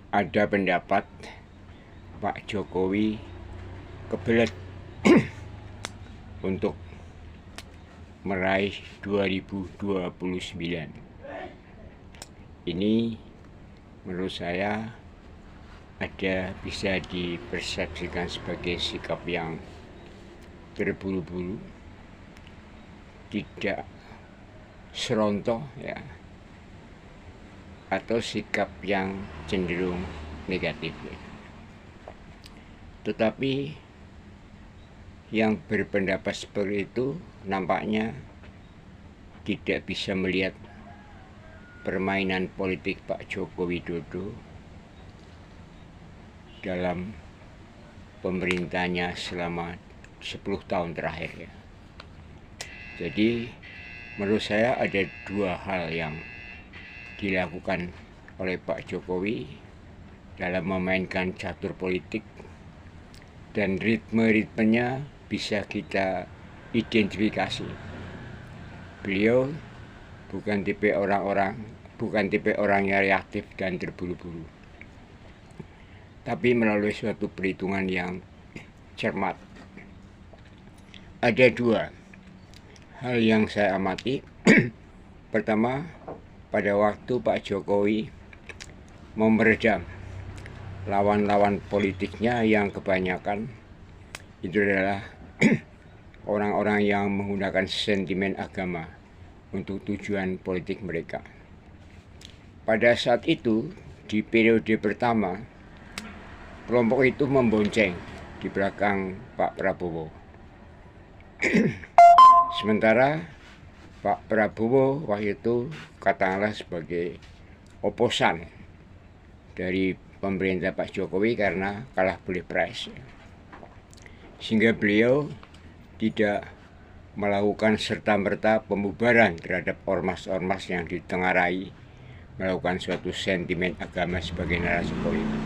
ada pendapat Pak Jokowi kebelet untuk meraih 2029. Ini menurut saya bisa dipersepsikan sebagai sikap yang terburu-buru, tidak serontok ya, atau sikap yang cenderung negatif. Tetapi yang berpendapat seperti itu nampaknya tidak bisa melihat permainan politik Pak Joko Widodo dalam pemerintahnya selama 10 tahun terakhir ya. Jadi menurut saya ada dua hal yang dilakukan oleh Pak Jokowi dalam memainkan catur politik, dan ritme-ritmenya bisa kita identifikasi. Beliau bukan tipe orang yang reaktif dan terburu-buru, tapi melalui suatu perhitungan yang cermat. Ada dua hal yang saya amati. Pertama, pada waktu Pak Jokowi meredam lawan-lawan politiknya yang kebanyakan itu adalah orang-orang yang menggunakan sentimen agama untuk tujuan politik mereka. Pada saat itu, di periode pertama, kelompok itu membonceng di belakang Pak Prabowo. Sementara Pak Prabowo waktu itu katakanlah sebagai oposan dari pemerintah Pak Jokowi karena kalah pilpres, sehingga beliau tidak melakukan serta-merta pembubaran terhadap ormas-ormas yang ditengarai melakukan suatu sentimen agama sebagai narasi politik.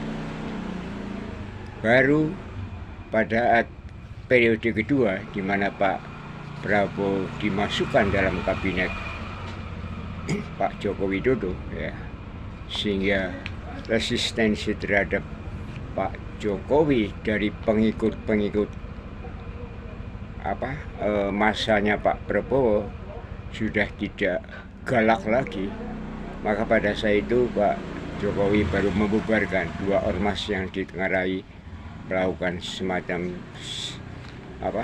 Baru pada periode kedua, di mana Pak Prabowo dimasukkan dalam kabinet Pak Joko Widodo ya, sehingga resistensi terhadap Pak Jokowi dari pengikut masanya Pak Prabowo sudah tidak galak lagi. Maka pada saat itu Pak Jokowi baru membubarkan dua ormas yang ditengarai melakukan semacam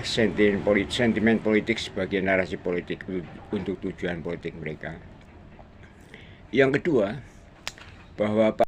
sentimen politik sebagai narasi politik untuk tujuan politik mereka. Yang kedua, bahwa